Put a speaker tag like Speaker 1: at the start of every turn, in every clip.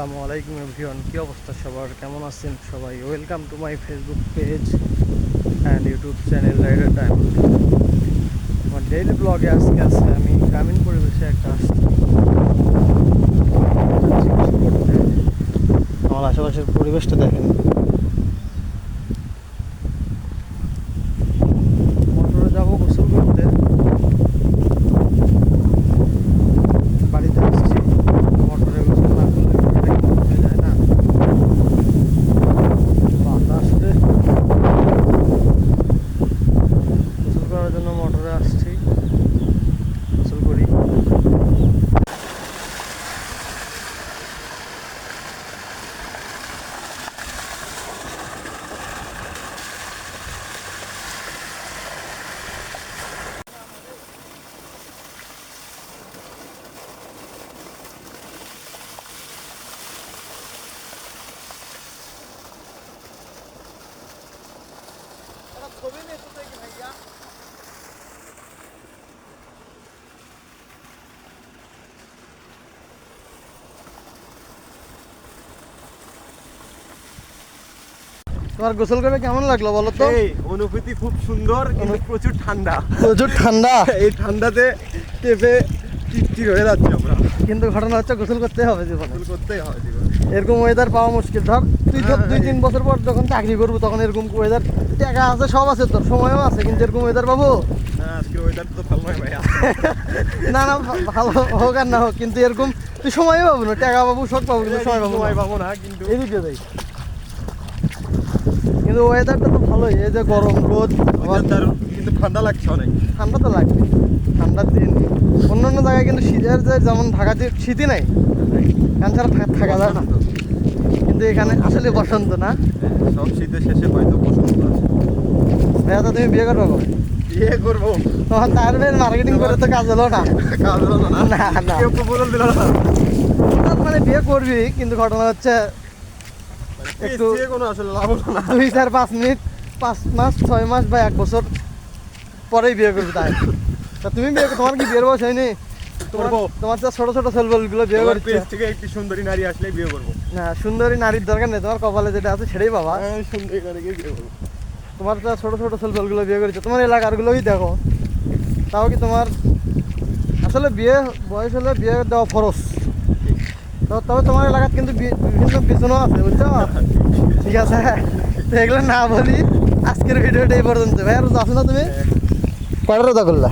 Speaker 1: আসসালামু আলাইকুম এভরিওয়ান, কী অবস্থা সবার, কেমন আছেন সবাই? Welcome to my Facebook page and YouTube channel rider time. আমার ডেইলি ব্লগে আজকে আছে আমি গ্রামীণ পরিবেশে একটা আসছি করতে। আমার আশেপাশের পরিবেশটা দেখেন, মোটরে যাবো গোসল করতে, বাড়িতে আসছি। মোটরে গোসল না করলে এটা কি হয়ে যায় না? বাতাসে গোসল করার জন্য মোটরে আসছি, গোসল করি। ছবি নিয়ে তো দেখি ভাইয়া। তোমার গোসল করে কেমন লাগলো বলো তো?
Speaker 2: অনুভূতি খুব সুন্দর, কিন্তু প্রচুর ঠান্ডা।
Speaker 1: প্রচুর ঠান্ডা।
Speaker 2: এই ঠান্ডাতে টেপে চিটচিট হয়ে যাচ্ছে আমরা।
Speaker 1: কিন্তু ঘটনা হচ্ছে গোসল করতে হবে জীবনে,
Speaker 2: গোসল করতেই হয় জীবনে।
Speaker 1: এরকম ওয়েদার পাওয়া মুশকিল। ধর তুই
Speaker 2: হ্যাঁ,
Speaker 1: 2-3 বছর পর যখন চাকরি করবো তখন এরকম ওয়েদার, টাকা আছে সব আছে, তোর সময়ও আছে, কিন্তু এরকম ওয়েদার পাবো
Speaker 2: না, আজকে ওয়েদার তো ভালো নয় ভাইয়া।
Speaker 1: না না, ভালো হোক আর না হোক, কিন্তু এরকম তুই সময়ও পাবো না, টাকা পাবো সব পাবো, কিন্তু সময় পাবো
Speaker 2: সময়
Speaker 1: না।
Speaker 2: পাবো না, কিন্তু
Speaker 1: এদিকে যাই, কিন্তু ওয়েদারটা তো ভালোই। এই যে গরম রোদ, আবার
Speaker 2: কিন্তু ঠান্ডা লাগছে অনেক।
Speaker 1: ঠান্ডা তো লাগবে, ঠান্ডার দিন। অন্যান্য জায়গায় কিন্তু শীতের যে যেমন ঢাকাতে শীতই নাই, এখান ছাড়া থাকা যায় না, কিন্তু এখানে আসলে বসন্ত না।
Speaker 2: সব শীতের শেষে হয়তো বসন্ত আছে।
Speaker 1: ভাইয়া, তো তুমি বিয়ে করবো কবে?
Speaker 2: বিয়ে করবো?
Speaker 1: তোমার তার মার্কেটিং করে তো কাজ হলো না।
Speaker 2: কাজ হলো না।
Speaker 1: না না,
Speaker 2: কেউ প্রপোজাল দিল না।
Speaker 1: মানে বিয়ে করবি, কিন্তু ঘটনা হচ্ছে একটু
Speaker 2: বিয়ে কোনো আসলে লাভ হলো না।
Speaker 1: 2-4-5 মিনিট, 5 মাস 6 মাস বা 1 বছর পরেই বিয়ে করবি। তাই তা তুমি বিয়ে, তোমার কি বিয়ের বয়স হয়নি?
Speaker 2: করবো।
Speaker 1: তোমার তো ছোট ছোট ছেলেগুলো বিয়ে
Speaker 2: তোমার
Speaker 1: করছে
Speaker 2: পেজ থেকে একটি সুন্দরী নারী আসলেই বিয়ে করবো।
Speaker 1: না। সুন্দরী নারীর দরকার নেই, তোমার কপালে যেটা আছে সেটাই বাবা।
Speaker 2: সুন্দরী নারীকে বিয়ে করবো।
Speaker 1: তোমার তো ছোট ছোট ছেলেগুলো বিয়ে করেছে, তোমার এলাকারগুলোই দেখো। তাও কি তোমার আসলে বিয়ে বয়স হলে বিয়ে দেওয়া খরচ। তবে তোমার এলাকার কিন্তু বিভিন্ন পিছনও আছে, বুঝছো? ঠিক আছে, তো এগুলো না বলি। আজকের ভিডিওটা এই পর্যন্ত। ভাই আর রোজা আছো না তুমি? কয়টা রোজা করলা?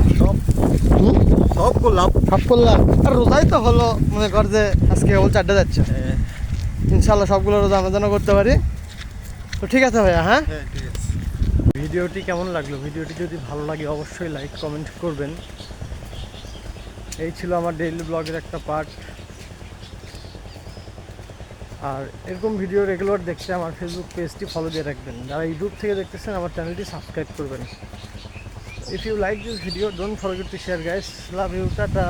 Speaker 2: সব করলাম।
Speaker 1: সব করলা? আর রোজাই তো হলো, মনে কর যে আজকে কেবল 4টা যাচ্ছে। ইনশাল্লাহ সবগুলো রোজা আমরা যেন করতে পারি। তো ঠিক আছে ভাইয়া, হ্যাঁ
Speaker 2: ঠিক আছে।
Speaker 1: ভিডিওটি কেমন লাগলো? ভিডিওটি যদি ভালো লাগে অবশ্যই লাইক কমেন্ট করবেন। এই ছিল আমার ডেইলি ব্লগের একটা পার্ট। আর এরকম ভিডিও রেগুলার দেখতে আমার ফেসবুক পেজটি ফলো দিয়ে রাখবেন। যারা ইউটিউব থেকে দেখতেছেন আমার চ্যানেলটি সাবস্ক্রাইব করবেন। If you like this video, don't forget to share guys. Love you, tata.